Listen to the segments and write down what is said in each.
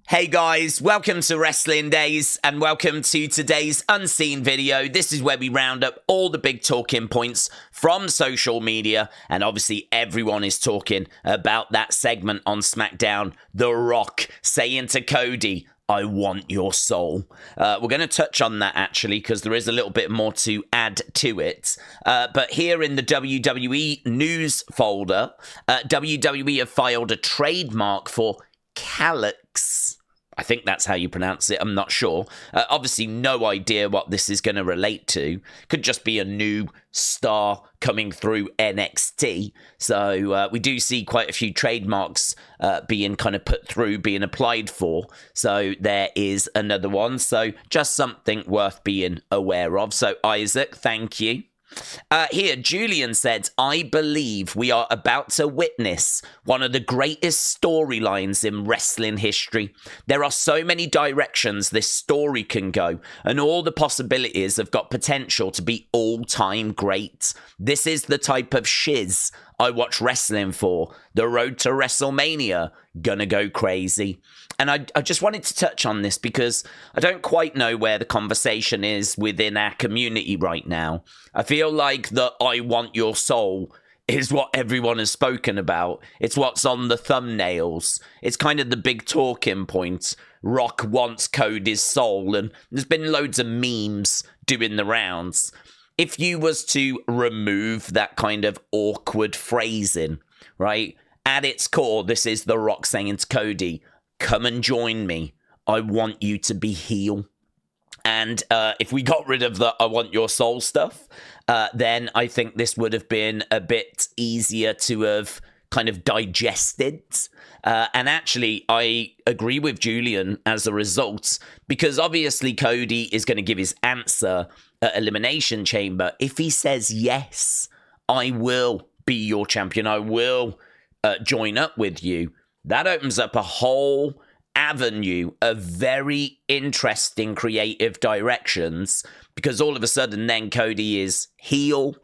Hey guys, welcome to Wrestling Days and welcome to today's unseen video. This is where we round up all the big talking points from social media, and obviously everyone is talking about that segment on Smackdown, The Rock saying to Cody, I want your soul. We're going to touch on that actually because there is a little bit more to add to it. But here in the WWE news folder, WWE have filed a trademark for Kalyx. I think that's how you pronounce it. I'm not sure. Obviously, no idea what this is going to relate to. Could just be a new star coming through NXT. So we do see quite a few trademarks being kind of put through, being applied for. So there is another one. So just something worth being aware of. So Isaac, thank you. Here, Julian said, I believe we are about to witness one of the greatest storylines in wrestling history. There are so many directions this story can go, and all the possibilities have got potential to be all-time great. This is the type of shiz I watch wrestling for. The road to WrestleMania, gonna go crazy. And I just wanted to touch on this because I don't quite know where the conversation is within our community right now. I feel like the I want your soul is what everyone has spoken about. It's what's on the thumbnails. It's kind of the big talking point. Rock wants Cody's soul, and there's been loads of memes doing the rounds. If you was to remove that kind of awkward phrasing, right? At its core, this is The Rock saying to Cody, come and join me. I want you to be heel. And if we got rid of the I want your soul stuff, then I think this would have been a bit easier to have kind of digested. And actually, I agree with Julian as a result, because obviously Cody is going to give his answer at Elimination Chamber. If he says, yes, I will be your champion, I will join up with you, that opens up a whole avenue of very interesting creative directions, because all of a sudden then Cody is heel.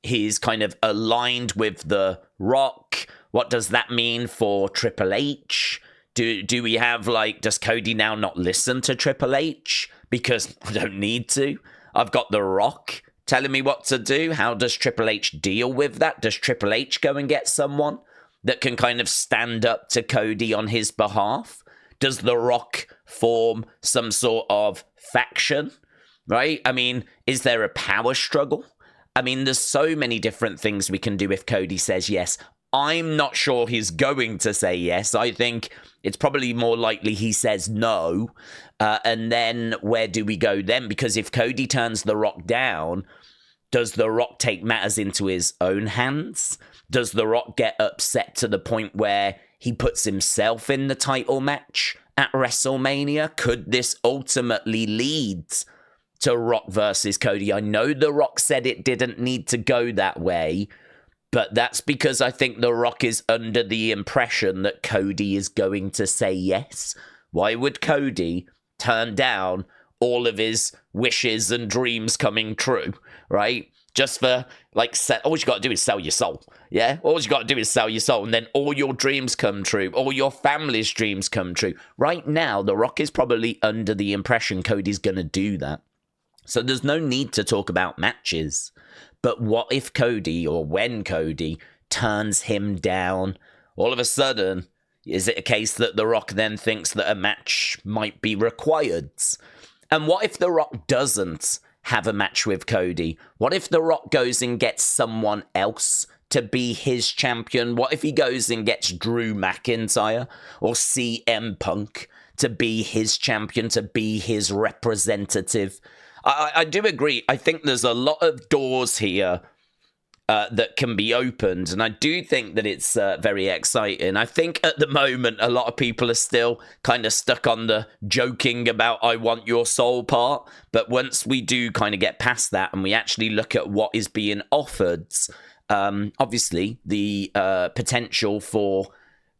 He's kind of aligned with The Rock. What does that mean for Triple H? Do we have, like, does Cody now not listen to Triple H? Because I don't need to. I've got The Rock telling me what to do. How does Triple H deal with that? Does Triple H go and get someone that can kind of stand up to Cody on his behalf? Does The Rock form some sort of faction, right? I mean, is there a power struggle? I mean, there's so many different things we can do if Cody says yes. I'm not sure he's going to say yes. I think it's probably more likely he says no. And then where do we go then? Because if Cody turns The Rock down, does The Rock take matters into his own hands? Does The Rock get upset to the point where he puts himself in the title match at WrestleMania? Could this ultimately lead to Rock versus Cody? I know The Rock said it didn't need to go that way, but that's because I think The Rock is under the impression that Cody is going to say yes. Why would Cody turn down all of his wishes and dreams coming true, right? Just for, like, all you got to do is sell your soul, yeah? All you got to do is sell your soul, and then all your dreams come true, all your family's dreams come true. Right now, The Rock is probably under the impression Cody's going to do that. So there's no need to talk about matches. But what if Cody, or when Cody, turns him down? All of a sudden, is it a case that The Rock then thinks that a match might be required? And what if The Rock doesn't have a match with Cody? What if The Rock goes and gets someone else to be his champion? What if he goes and gets Drew McIntyre or CM Punk to be his champion, to be his representative? I do agree. I think there's a lot of doors here that can be opened, and I do think that it's very exciting. I think at the moment a lot of people are still kind of stuck on the joking about I want your soul part, but once we do kind of get past that and we actually look at what is being offered, obviously the potential for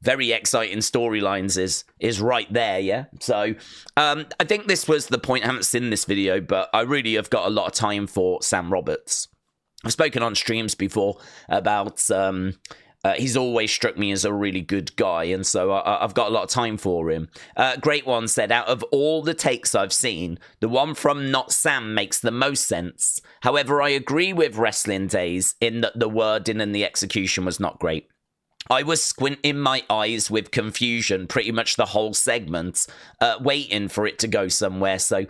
very exciting storylines is right there, yeah? So I think this was the point. I haven't seen this video, but I really have got a lot of time for Sam Roberts. I've spoken on streams before about He's always struck me as a really good guy, and so I've got a lot of time for him. Great One said, out of all the takes I've seen, the one from Not Sam makes the most sense. However, I agree with Wrestling Days in that the wording and the execution was not great. I was squinting my eyes with confusion pretty much the whole segment, waiting for it to go somewhere. So,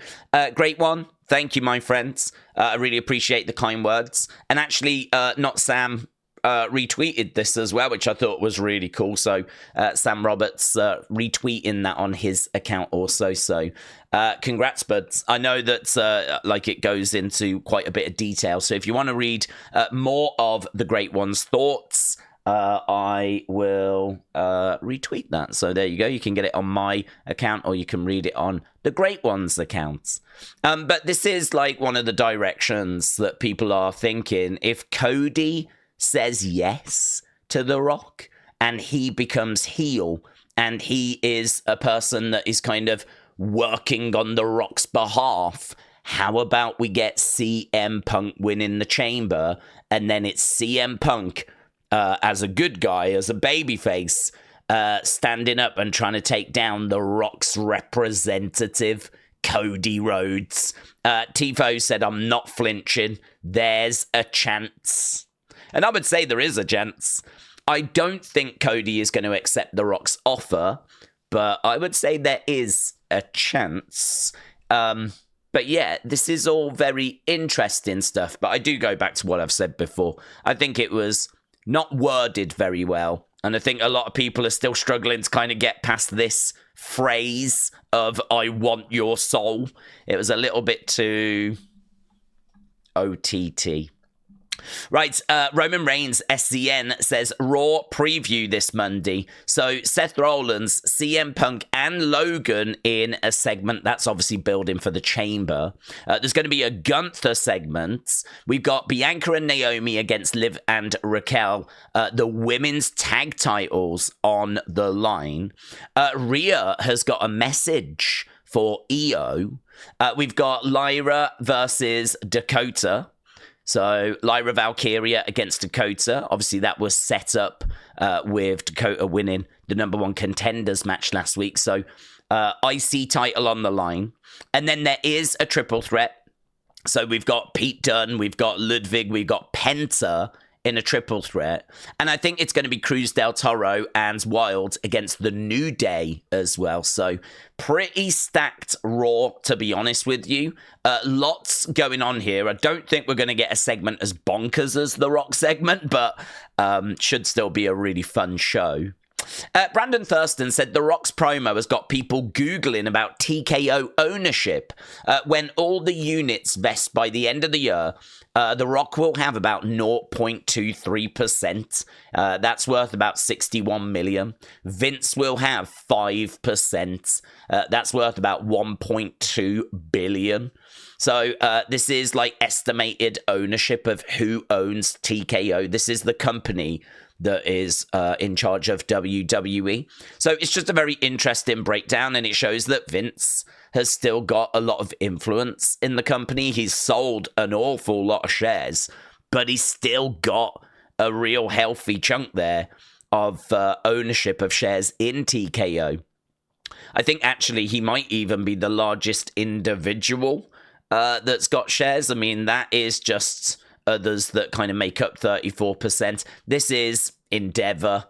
Great One, thank you, my friends. I really appreciate the kind words. And actually, Not Sam retweeted this as well, which I thought was really cool. So Sam Roberts retweeting that on his account also. So congrats, buds. I know that like it goes into quite a bit of detail. So if you want to read more of the Great One's thoughts, I will retweet that. So there you go. You can get it on my account or you can read it on the Great One's account. But this is like one of the directions that people are thinking. If Cody says yes to The Rock and he becomes heel and he is a person that is kind of working on The Rock's behalf, how about we get CM Punk winning the Chamber and then it's CM Punk as a good guy, as a babyface, standing up and trying to take down The Rock's representative, Cody Rhodes. Tifo said, I'm not flinching. There's a chance. And I would say there is a chance. I don't think Cody is going to accept The Rock's offer, but I would say there is a chance. But yeah, this is all very interesting stuff. But I do go back to what I've said before. I think it was not worded very well. And I think a lot of people are still struggling to kind of get past this phrase of, I want your soul. It was a little bit too OTT. Right, Roman Reigns, SCN, says Raw Preview this Monday. So Seth Rollins, CM Punk, and Logan in a segment. That's obviously building for the Chamber. There's going to be a Gunther segment. We've got Bianca and Naomi against Liv and Raquel. The women's tag titles on the line. Rhea has got a message for EO. We've got Lyra versus Dakota. So, Lyra Valkyria against Dakota. Obviously, that was set up with Dakota winning the number one contenders match last week. So, IC title on the line. And then there is a triple threat. So, we've got Pete Dunne, we've got Ludwig, we've got Penta in a triple threat. And I think it's going to be Cruz del Toro and Wilde against the New Day as well. So pretty stacked Raw, to be honest with you. Lots going on here. I don't think we're going to get a segment as bonkers as the Rock segment, but should still be a really fun show. Brandon Thurston said The Rock's promo has got people Googling about TKO ownership. When all the units vest by the end of the year, The Rock will have about 0.23%. That's worth about $61 million. Vince will have 5%. That's worth about $1.2 billion. So this is like estimated ownership of who owns TKO. This is the company that is in charge of WWE. So it's just a very interesting breakdown, and it shows that Vince has still got a lot of influence in the company. He's sold an awful lot of shares, but he's still got a real healthy chunk there of ownership of shares in TKO. I think actually he might even be the largest individual that's got shares. I mean, that is just others that kind of make up 34%. This is Endeavor,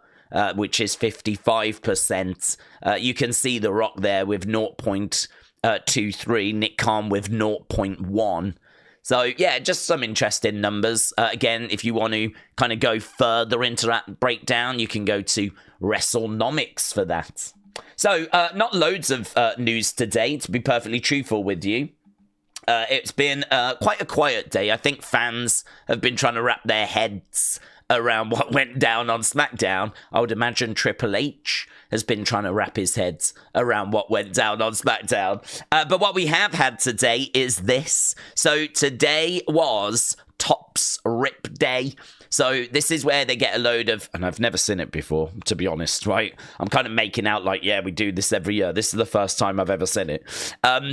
which is 55%. You can see The Rock there with 0.23, Nick Khan with 0.1. So, yeah, just some interesting numbers. Again, if you want to kind of go further into that breakdown, you can go to WrestleNomics for that. So, not loads of news today, to be perfectly truthful with you. It's been quite a quiet day. I think fans have been trying to wrap their heads around what went down on Smackdown. I would imagine Triple H has been trying to wrap his head around what went down on Smackdown. But what we have had today is this. So today was Tops Rip Day. So this is where they get a load of, and I've never seen it before, to be honest, right? I'm kind of making out like, yeah, we do this every year. This is the first time I've ever seen it.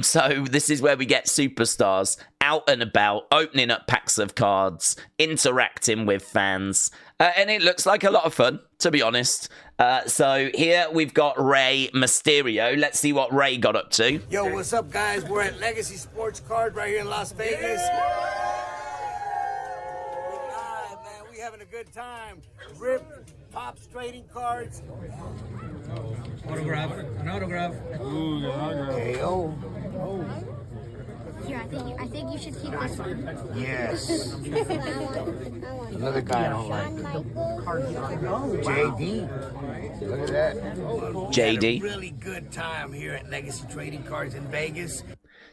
So this is where we get superstars out and about, opening up packs of cards, interacting with fans. And it looks like a lot of fun, to be honest. So here we've got Rey Mysterio. Let's see what Rey got up to. Yo, what's up, guys? We're at Legacy Sports Card right here in Las Vegas. Live, man. We having a good time. Rip, Pops trading cards. Autograph. An autograph. Ooh, the autograph. KO. Oh. Here, I think you should keep this one. Yes. Another guy I don't like. JD. Look at that. JD. Really good time here at Legacy Trading Cards in Vegas.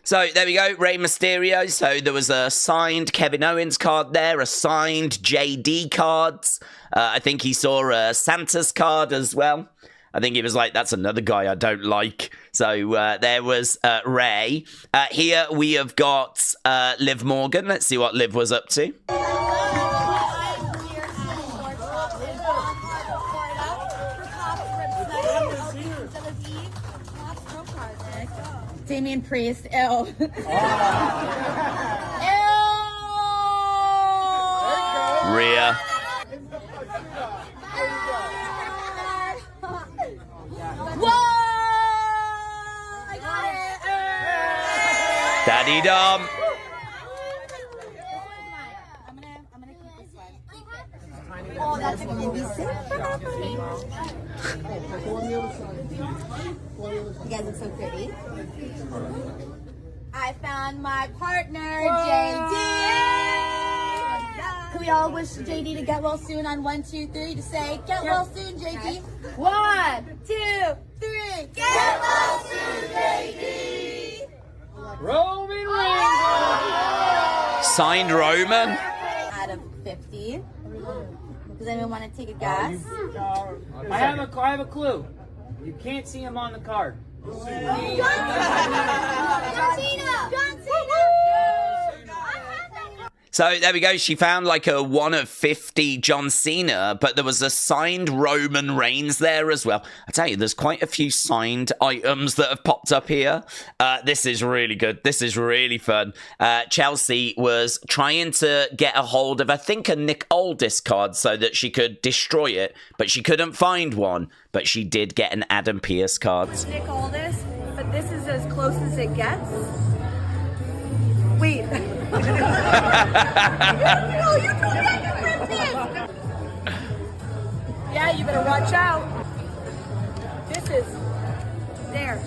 So there we go, Rey Mysterio. So there was a signed Kevin Owens card there, a signed JD cards. I think he saw a Santa's card as well. I think he was like, that's another guy I don't like. So there was Rey. Here we have got Liv Morgan. Let's see what Liv was up to. Damian Priest, ew. Rhea. Whoa! I got it! Daddy Dom. I'm gonna keep this one. Oh, that's gonna be sick. You guys look so pretty. I found my partner, JD. Can we all wish JD to get well soon on 1, 2, 3 to say, get well soon, JD. 1, 2, 3. Get well soon, JD. Roman Reigns. Signed Roman. Out of 50. Does anyone want to take a guess? I have a clue. You can't see him on the card. John Cena! So there we go. She found like a 1 of 50 John Cena, but there was a signed Roman Reigns there as well. I tell you, there's quite a few signed items that have popped up here. This is really good. This is really fun. Chelsea was trying to get a hold of, I think, a Nick Aldis card so that she could destroy it, but she couldn't find one. But she did get an Adam Pearce card. Nick Aldis, but this is as close as it gets. Wait. No, you told me I could rip this. Yeah, you better watch out. This is there.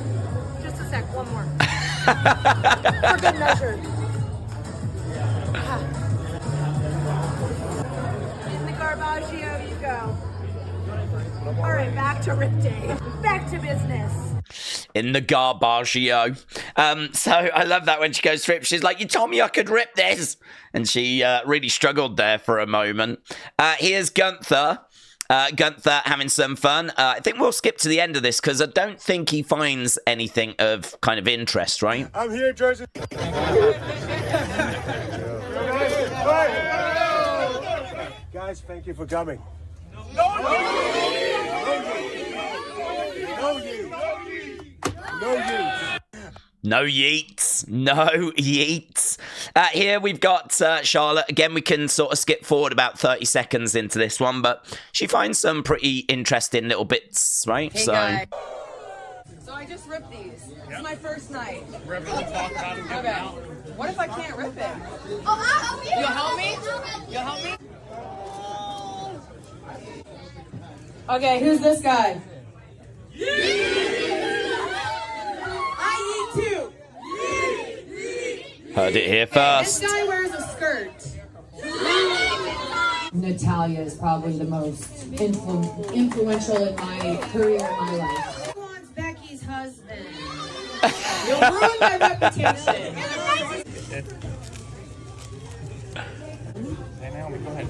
Just a sec, one more. For good measure. In the Garbaggio you go. All right, back to Rip Day. Back to business. In the Garbaggio. So I love that when she goes to rip, she's like, you told me I could rip this. And she really struggled there for a moment. Here's Gunther. Gunther having some fun. I think we'll skip to the end of this because I don't think he finds anything of kind of interest, right? I'm here, Jersey. Guys, thank you for coming. No Yeets. No Yeets. Here we've got Charlotte. Again, we can sort of skip forward about 30 seconds into this one, but she finds some pretty interesting little bits, right? Hey, guys. So I just ripped these. It's my first night. Okay. What if I can't rip it? Oh, I'll help you. You'll help me? You'll help me? Okay, who's this guy? I eat too. Heard it here first. This guy wears a skirt. Natalia is probably the most influential in my career, in my life. Who wants Becky's husband? You'll ruin my reputation. Hey, Naomi, go ahead.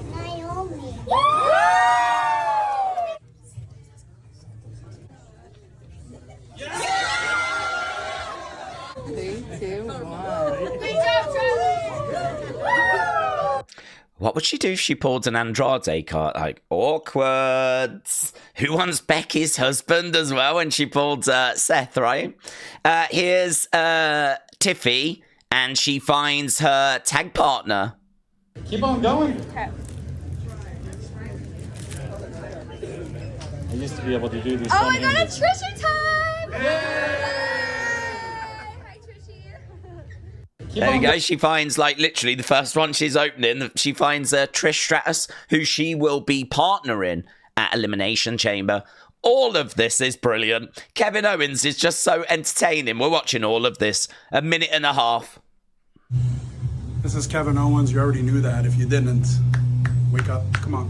What would she do if she pulled an Andrade card? Like, awkward. Who wants Becky's husband as well when she pulled Seth, right? Here's Tiffy and she finds her tag partner. Keep on going. Okay. I used to be able to do these. Oh my god, it's Trisha time! Hi, Trishy. There you go. She finds, like, literally the first one she's opening. She finds Trish Stratus, who she will be partnering at Elimination Chamber. All of this is brilliant. Kevin Owens is just so entertaining. We're watching all of this. A minute and a half. This is Kevin Owens. You already knew that. If you didn't, wake up. Come on.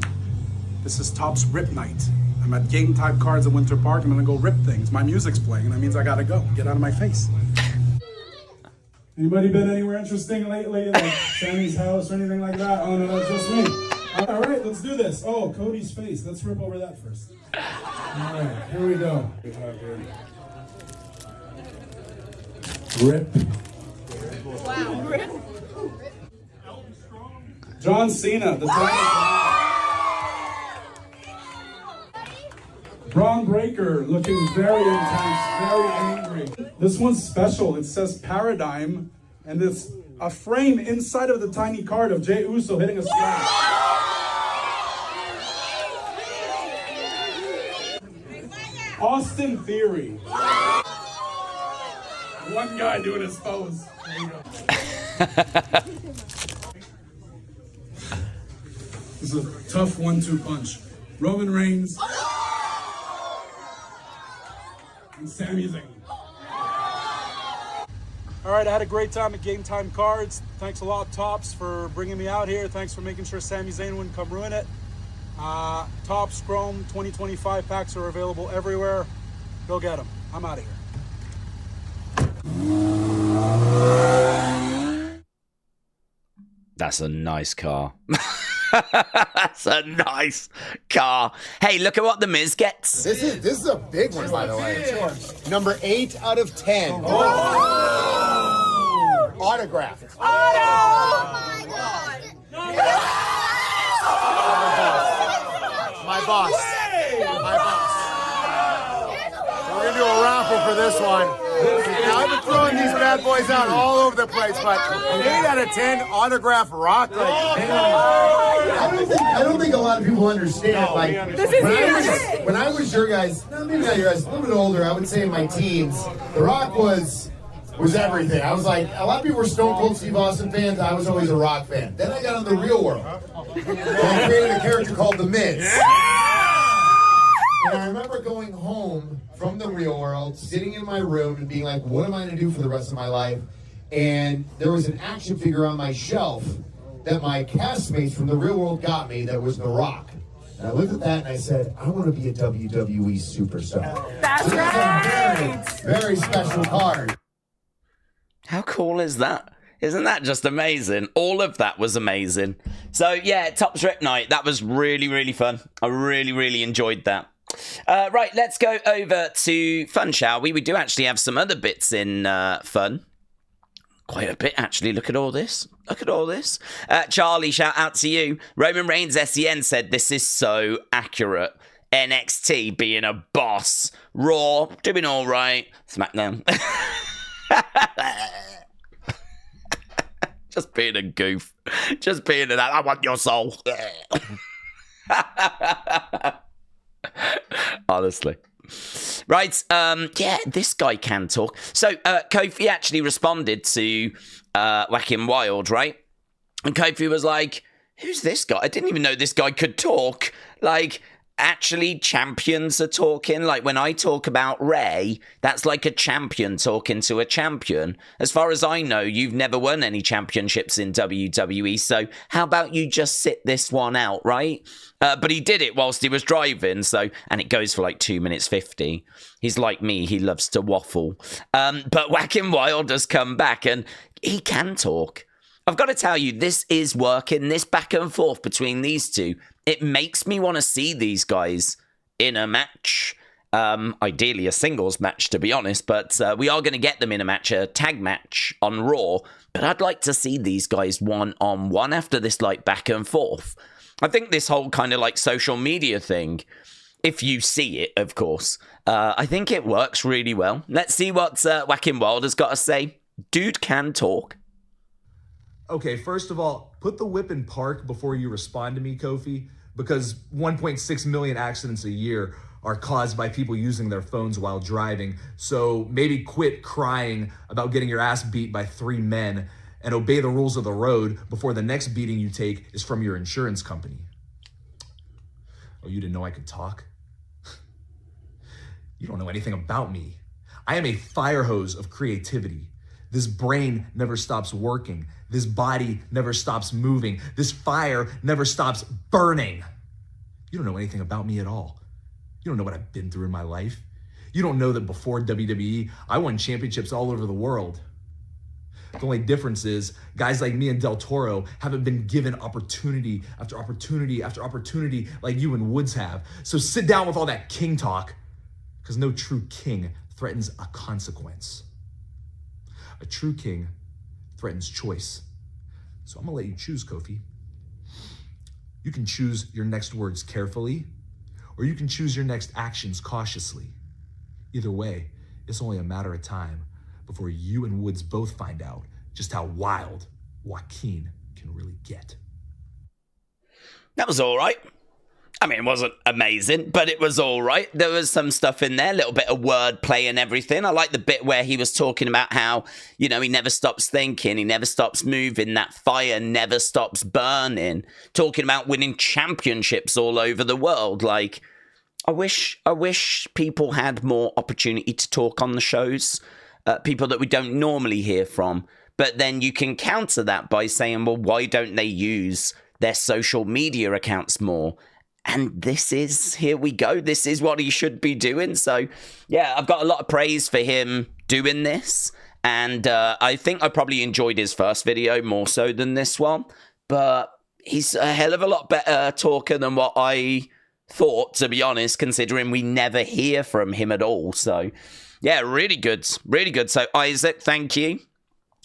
This is Topps Rip Night. I'm at Game Type Cards at Winter Park. I'm going to go rip things. My music's playing, and that means I got to go. Get out of my face. Anybody been anywhere interesting lately? Like Sammy's house or anything like that? Oh, no, that's just me. All right, let's do this. Oh, Cody's face. Let's rip over that first. All right, here we go. Rip. Wow. Rip. John Cena, the time. Braun Breaker, looking very intense, very angry. This one's special. It says Paradigm, and it's a frame inside of the tiny card of Jey Uso hitting a splash. Austin Theory. One guy doing his pose. There you go. This is a tough 1-2 punch. Roman Reigns. And Sami Zayn. All right, I had a great time at Game Time Cards. Thanks a lot, Topps, for bringing me out here. Thanks for making sure Sami Zayn wouldn't come ruin it. Topps Chrome 2025 packs are available everywhere. Go get them. I'm out of here. That's a nice car. That's a nice car. Hey, look at what The Miz gets. This is a big one, by the way. Number 8 out of 10. Oh. Autographed. Oh my god. My boss. My boss. So we're gonna do a raffle for this one. Now, I've been throwing these bad boys out all over the place, but an 8 out of 10 autograph rock. I don't think a lot of people understand. Like, when I was your guys, maybe not your guys, a little bit older, I would say in my teens, The Rock was everything. I was like, a lot of people were Stone Cold Steve Austin fans. I was always a Rock fan. Then I got on The Real World. And I created a character called The Miz. And I remember going home from The Real World, sitting in my room and being like, what am I going to do for the rest of my life? And there was an action figure on my shelf that my castmates from The Real World got me that was The Rock. And I looked at that and I said, I want to be a WWE superstar. That's right. Very, very special card. How cool is that? Isn't that just amazing? All of that was amazing. So, yeah, Topps Rip Night. That was really, really fun. I really, really enjoyed that. Right, let's go over to fun, shall we? We do actually have some other bits in fun. Quite a bit, actually. Look at all this. Look at all this. Charlie, shout out to you. Roman Reigns SEN said, this is so accurate. NXT being a boss. Raw, doing all right. Smackdown. Just being a goof. Just being an, I want your soul. Honestly. Right, yeah, this guy can talk. So, Kofi actually responded to Joaquin Wilde, right? And Kofi was like, who's this guy? I didn't even know this guy could talk. Like, actually, champions are talking. Like, when I talk about Rey, that's like a champion talking to a champion. As far as I know, you've never won any championships in WWE, so how about you just sit this one out, right? But he did it whilst he was driving, so, and it goes for like 2 minutes 50. He's like me, he loves to waffle. But Joaquin Wilde has come back, and he can talk. I've got to tell you, this is working, this back and forth between these two. It makes me want to see these guys in a match. Ideally a singles match, to be honest, but we are going to get them in a match, a tag match on Raw. But I'd like to see these guys one-on-one after this like back and forth. I think this whole kind of like social media thing, if you see it, of course, I think it works really well. Let's see what Joaquin Wilde has got to say. Dude can talk. Okay, first of all, put the whip in park before you respond to me, Kofi, because 1.6 million accidents a year are caused by people using their phones while driving. So maybe quit crying about getting your ass beat by 3 men and obey the rules of the road before the next beating you take is from your insurance company. Oh, you didn't know I could talk? You don't know anything about me. I am a fire hose of creativity. This brain never stops working. This body never stops moving. This fire never stops burning. You don't know anything about me at all. You don't know what I've been through in my life. You don't know that before WWE, I won championships all over the world. The only difference is guys like me and Del Toro haven't been given opportunity after opportunity after opportunity like you and Woods have. So sit down with all that king talk, because no true king threatens a consequence. A true king threatens choice. So I'm gonna let you choose, Kofi. You can choose your next words carefully, or you can choose your next actions cautiously. Either way, it's only a matter of time before you and Woods both find out just how wild Joaquin can really get. That was all right. I mean, it wasn't amazing, but it was all right. There was some stuff in there, a little bit of wordplay and everything. I like the bit where he was talking about how, you know, he never stops thinking, he never stops moving, that fire never stops burning. Talking about winning championships all over the world. Like, I wish people had more opportunity to talk on the shows, people that we don't normally hear from. But then you can counter that by saying, well, why don't they use their social media accounts more? And here we go. This is what he should be doing. So, yeah, I've got a lot of praise for him doing this. And I think I probably enjoyed his first video more so than this one. But he's a hell of a lot better talker than what I thought, to be honest, considering we never hear from him at all. So, yeah, really good. Really good. So, Isaac, thank you.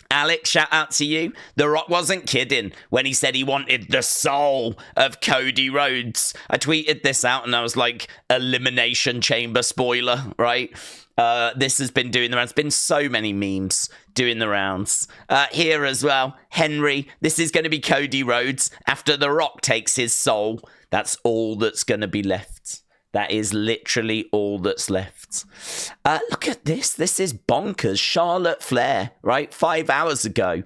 Alex, shout out to you. The Rock wasn't kidding when he said he wanted the soul of Cody Rhodes. I tweeted this out and I was like, Elimination Chamber spoiler, right? This has been doing the rounds. Been so many memes doing the rounds. Here as well, Henry, this is going to be Cody Rhodes after The Rock takes his soul. That's all that's going to be left. That is literally all that's left. Look at this. This is bonkers. Charlotte Flair, right? 5 hours ago.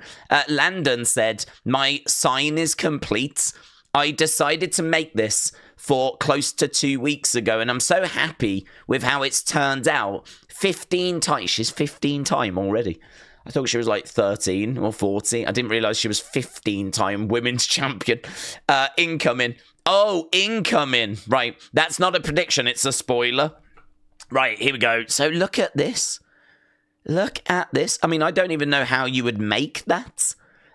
Landon said, my sign is complete. I decided to make this for close to 2 weeks ago, and I'm so happy with how it's turned out. 15 times. She's 15 time already. I thought she was like 13 or 14. I didn't realize she was 15-time women's champion. Incoming. Oh, incoming. Right. That's not a prediction. It's a spoiler. Right. Here we go. So look at this. Look at this. I mean, I don't even know how you would make that.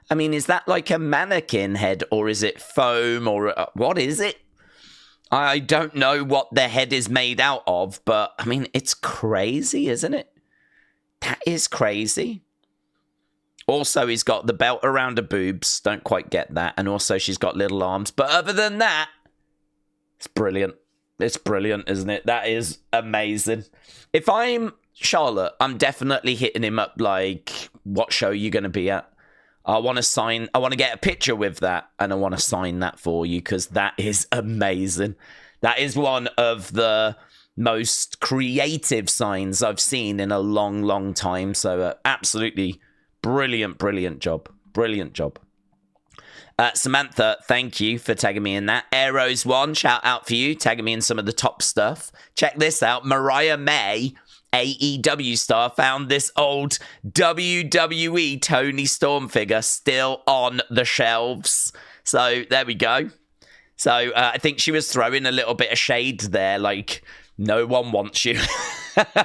I mean, is that like a mannequin head or is it foam or what is it? I don't know what the head is made out of, but I mean, it's crazy, isn't it? That is crazy. Also, he's got the belt around her boobs. Don't quite get that. And also, she's got little arms. But other than that, it's brilliant. It's brilliant, isn't it? That is amazing. If I'm Charlotte, I'm definitely hitting him up like, what show are you going to be at? I want to get a picture with that. And I want to sign that for you because that is amazing. That is one of the most creative signs I've seen in a long, long time. So absolutely brilliant job. Brilliant job. Samantha, thank you for tagging me in that. Arrows1, shout out for you, tagging me in some of the top stuff. Check this out. Mariah May, AEW star, found this old WWE Tony Storm figure still on the shelves. So there we go. So I think she was throwing a little bit of shade there, like, no one wants you.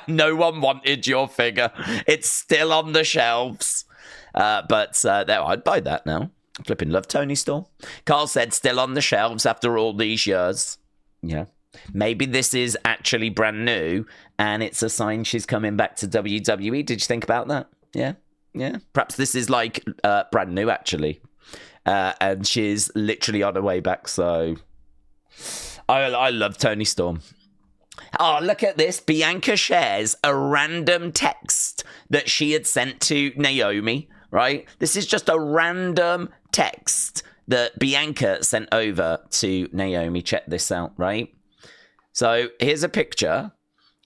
No one wanted your figure. It's still on the shelves. But there, I'd buy that now. I flipping love Tony Storm. Carl said still on the shelves after all these years. Yeah. Maybe this is actually brand new and it's a sign she's coming back to WWE. Did you think about that? Yeah. Yeah. Perhaps this is like brand new actually. And she's literally on her way back. So I love Tony Storm. Oh, look at this. Bianca shares a random text that she had sent to Naomi right? This is just a random text that Bianca sent over to Naomi. Check this out, right? So here's a picture,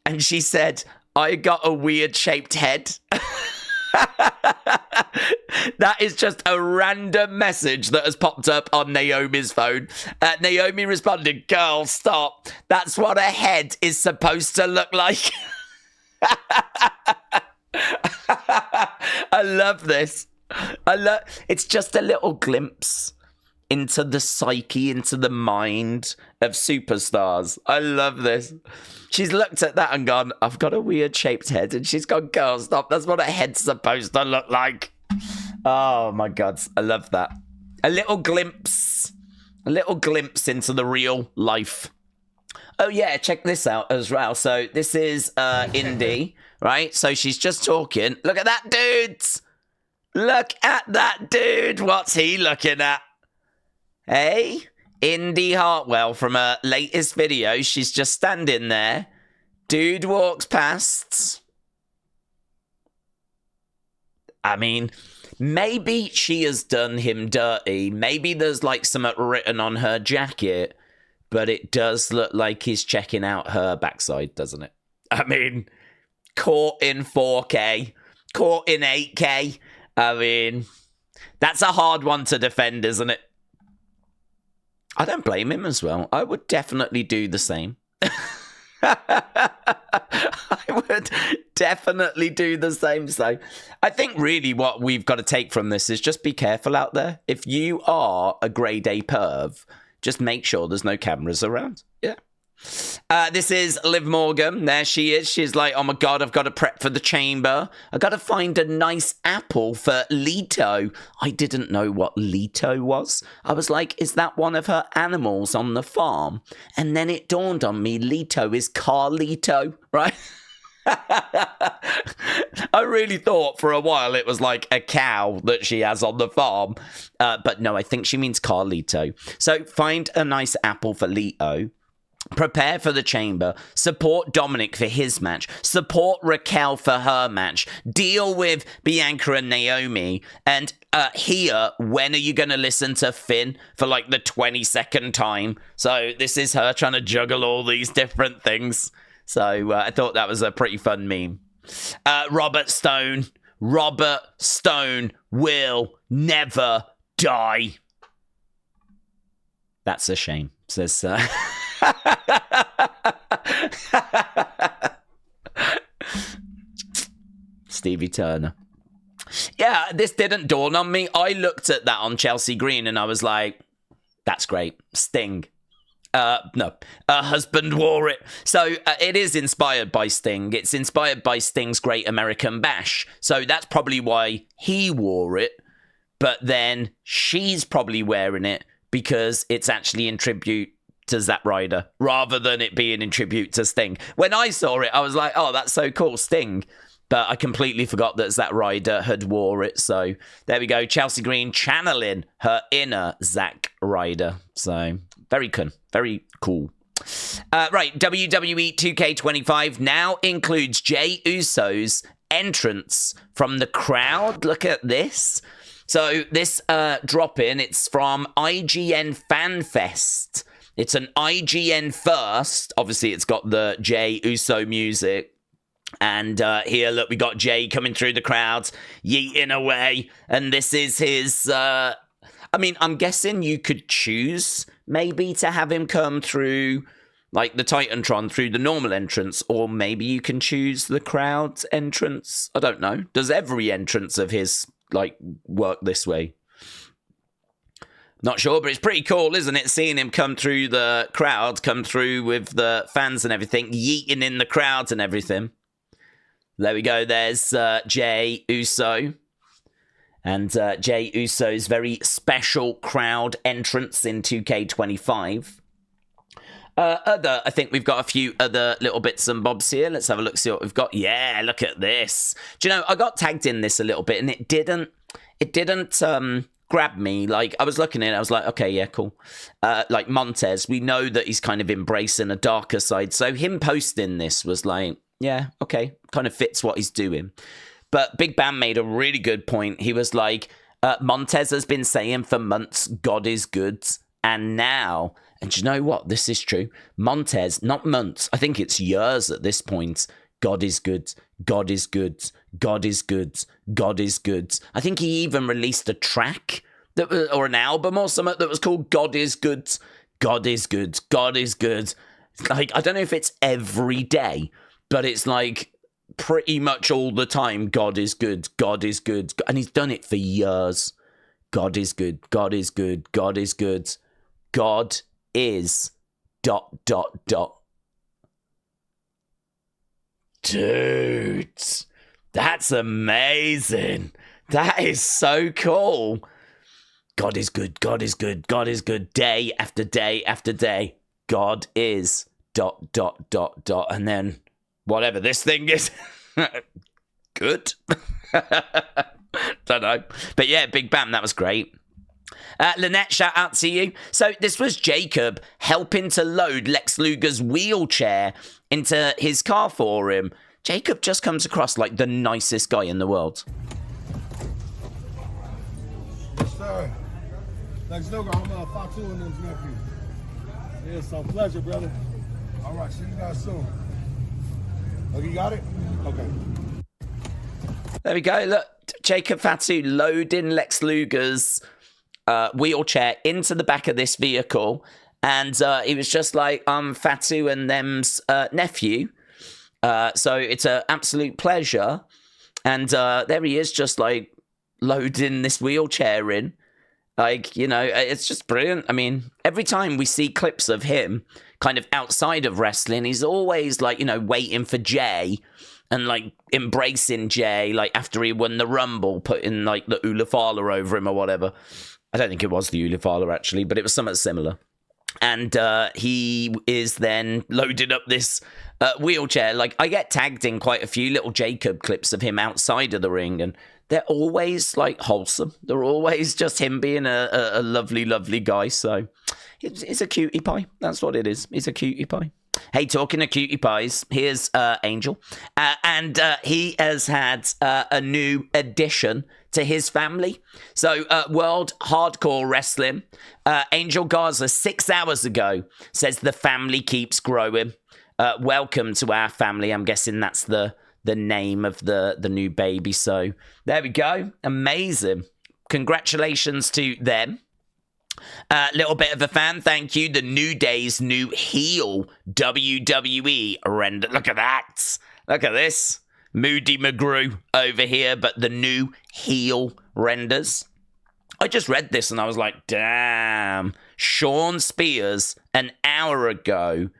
and she said, I got a weird-shaped head. That is just a random message that has popped up on Naomi's phone. Naomi responded, girl, stop. That's what a head is supposed to look like. I love this. It's just a little glimpse into the psyche, into the mind of superstars. I love this. She's looked at that and gone, I've got a weird shaped head. And she's gone, girl, stop. That's what a head's supposed to look like. Oh my God. I love that. A little glimpse into the real life. Oh yeah, check this out as well. So this is Indy, right? So she's just talking. Look at that dude. Look at that dude. What's he looking at? Hey, Indy Hartwell from her latest video. She's just standing there. Dude walks past. I mean, maybe she has done him dirty. Maybe there's like something written on her jacket, but it does look like he's checking out her backside, doesn't it? I mean, caught in 4K, caught in 8K. I mean, that's a hard one to defend, isn't it? I don't blame him as well. I would definitely do the same. I would definitely do the same. So I think really what we've got to take from this is just be careful out there. If you are a grade A perv, just make sure there's no cameras around. Yeah. This is Liv Morgan. There she is. She's like, oh my God, I've got to prep for the chamber. I've got to find a nice apple for Leto. I didn't know what Leto was. I was like, is that one of her animals on the farm? And then it dawned on me, Leto is Carlito, right? I really thought for a while it was like a cow that she has on the farm. But no, I think she means Carlito. So find a nice apple for Leto. Prepare for the chamber. Support Dominik for his match. Support Raquel for her match. Deal with Bianca and Naomi. And here, when are you going to listen to Finn for like the 22nd time? So this is her trying to juggle all these different things. So I thought that was a pretty fun meme. Robert Stone will never die. That's a shame, says Stevie Turner. Yeah, this didn't dawn on me. I looked at that on Chelsea Green and I was like, that's great. Sting. No, her husband wore it. So it is inspired by Sting. It's inspired by Sting's Great American Bash. So that's probably why he wore it. But then she's probably wearing it because it's actually in tribute to Zack Ryder rather than it being in tribute to Sting. When I saw it, I was like, oh, that's so cool, Sting. But I completely forgot that Zack Ryder had wore it. So there we go. Chelsea Green channeling her inner Zack Ryder. So very cool. Very cool. Right. WWE 2K25 now includes Jey Uso's entrance from the crowd. Look at this. So this drop-in, it's from IGN Fan Fest. It's an IGN first. Obviously, it's got the Jey Uso music. And here, look, we got Jey coming through the crowds, yeeting away. And this is his... I mean, I'm guessing you could choose maybe to have him come through, like, the Titantron through the normal entrance. Or maybe you can choose the crowd's entrance. I don't know. Does every entrance of his, like, work this way? Not sure, but it's pretty cool, isn't it? Seeing him come through the crowd, come through with the fans and everything, yeeting in the crowds and everything. There we go. There's Jey Uso. And Jey Uso's very special crowd entrance in 2K25. I think we've got a few other little bits and bobs here. Let's have a look, see what we've got. Yeah, look at this. Do you know, I got tagged in this a little bit and it didn't grab me. Like, I was looking at it, I was like, okay, yeah, cool. Like Montez, we know that he's kind of embracing a darker side. So him posting this was like, yeah, okay, kind of fits what he's doing. But Big Bam made a really good point. He was like, Montez has been saying for months, God is good. And now, and do you know what? This is true. Montez, not months, I think it's years at this point. God is good. God is good. God is good. God is good. I think he even released a track that was, or an album or something that was called God is good. God is good. God is good. Like, I don't know if it's every day, but it's like pretty much all the time. God is good. God is good. And he's done it for years. God is good. God is good. God is good. God is ... Dude, that's amazing. That is so cool. God is good. God is good. God is good. Day after day after day. God is ... And then whatever this thing is. Good. Don't know. But yeah, Big Bam, that was great. Lynette, shout out to you. So this was Jacob helping to load Lex Lugar's wheelchair into his car for him. Jacob just comes across like the nicest guy in the world. Yes, sir. Lex Lugar, I'm Fatu and his nephew. Yeah, it's a pleasure, brother. All right, see you guys soon. Oh, you got it? Okay. There we go. Look, Jacob Fatu loading Lex Lugar's wheelchair into the back of this vehicle, and he was just like, I'm Fatu and them's nephew, so it's an absolute pleasure. And there he is, just like loading this wheelchair in, like, you know, it's just brilliant. I mean, every time we see clips of him kind of outside of wrestling, he's always like, you know, waiting for Jey and like embracing Jey, like after he won the Rumble, putting like the Ulafala over him or whatever. I don't think it was the Ulafala, actually, but it was something similar. And he is then loaded up this wheelchair. Like, I get tagged in quite a few little Jacob clips of him outside of the ring, and they're always, like, wholesome. They're always just him being a lovely, lovely guy. So, he's a cutie pie. That's what it is. He's a cutie pie. Hey, talking of cutie pies, here's Angel. And he has had a new addition to his family. So, World Hardcore Wrestling, Angel Garza 6 hours ago says the family keeps growing. Welcome to our family. I'm guessing that's the name of the new baby. So, there we go. Amazing. Congratulations to them. Little bit of a fan thank you. The New Day's new heel WWE render. Look at that. Look at this. Moody McGrew over here, but the new heel renders. I just read this and I was like, damn. Shawn Spears, an hour ago,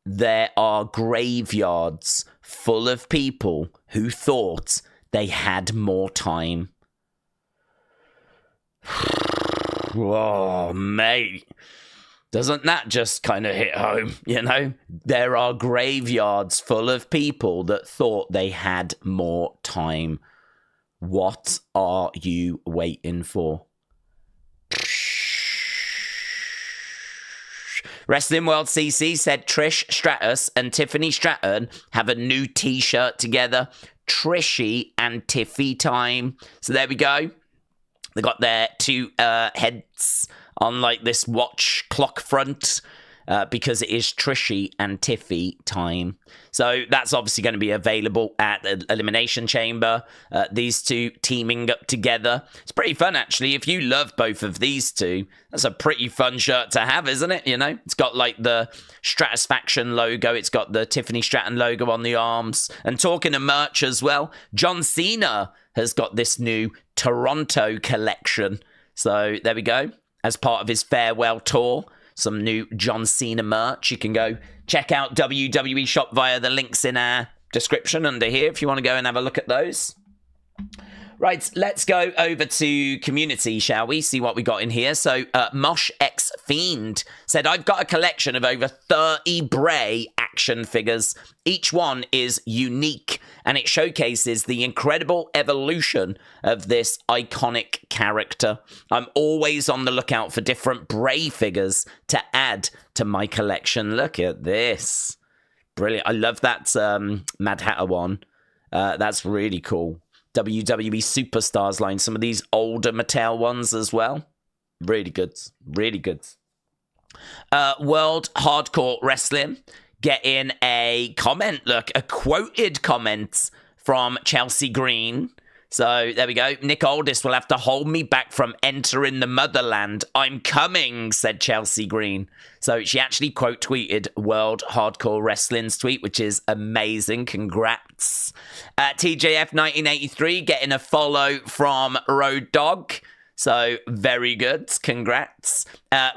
there are graveyards full of people who thought they had more time. Whoa, mate. Doesn't that just kind of hit home, you know? There are graveyards full of people that thought they had more time. What are you waiting for? Wrestling World CC said Trish Stratus and Tiffany Stratton have a new t-shirt together. Trishy and Tiffy time. So there we go. They got their two heads on like this watch clock front because it is Trishy and Tiffy time. So that's obviously going to be available at the Elimination Chamber. These two teaming up together. It's pretty fun, actually. If you love both of these two, that's a pretty fun shirt to have, isn't it? You know, it's got like the Stratisfaction logo. It's got the Tiffany Stratton logo on the arms. And talking of merch as well, John Cena has got this new Toronto collection. So there we go. As part of his farewell tour, some new John Cena merch. You can go check out WWE Shop via the links in our description under here if you want to go and have a look at those. Right, let's go over to community, shall we? See what we got in here. So, Mosh X Fiend said, I've got a collection of over 30 Bray action figures. Each one is unique, and it showcases the incredible evolution of this iconic character. I'm always on the lookout for different Bray figures to add to my collection. Look at this. Brilliant. I love that Mad Hatter one. That's really cool. WWE Superstars line, some of these older Mattel ones as well. Really good. Really good. World Hardcore Wrestling getting a comment, look, a quoted comment from Chelsea Green. So there we go. Nick Aldis will have to hold me back from entering the motherland. I'm coming, said Chelsea Green. So she actually quote tweeted World Hardcore Wrestling's tweet, which is amazing. Congrats. TJF 1983 getting a follow from Road Dogg. So very good. Congrats.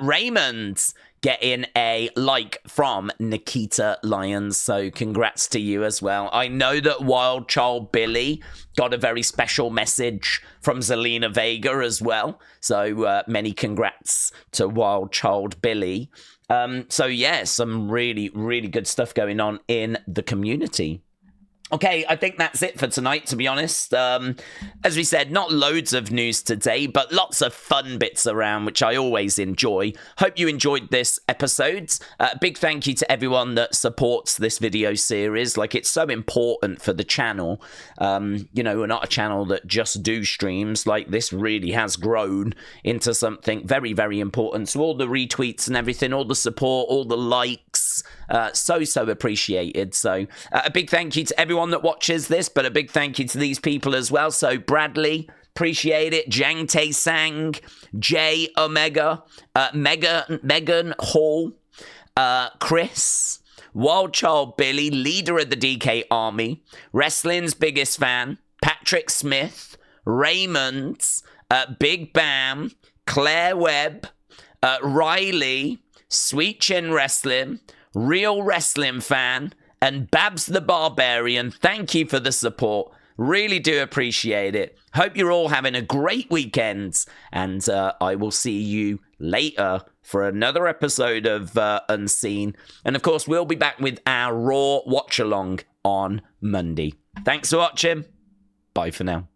Raymond getting a like from Nikita Lyons. So congrats to you as well. I know that Wild Child Billy got a very special message from Zelina Vega as well. So many congrats to Wild Child Billy. So yeah, some really, really good stuff going on in the community. Okay, I think that's it for tonight, to be honest. As we said, not loads of news today, but lots of fun bits around, which I always enjoy. Hope you enjoyed this episode. Big thank you to everyone that supports this video series. Like, it's so important for the channel. You know, we're not a channel that just do streams. Like, this really has grown into something very, very important. So all the retweets and everything, all the support, all the likes, so appreciated. So a big thank you to everyone that watches this, but a big thank you to these people as well. So Bradley, appreciate it. Jang Tae Sang, J Omega, Megan Hall, Chris, Wild Child Billy, leader of the DK Army, Wrestling's biggest fan, Patrick Smith, Raymond, Big Bam, Claire Webb, Riley, Sweet Chin Wrestling, Real Wrestling Fan, and Babs the Barbarian. Thank you for the support. Really do appreciate it. Hope you're all having a great weekend, and I will see you later for another episode of Unseen. And of course, we'll be back with our Raw watch-along on Monday. Thanks for watching. Bye for now.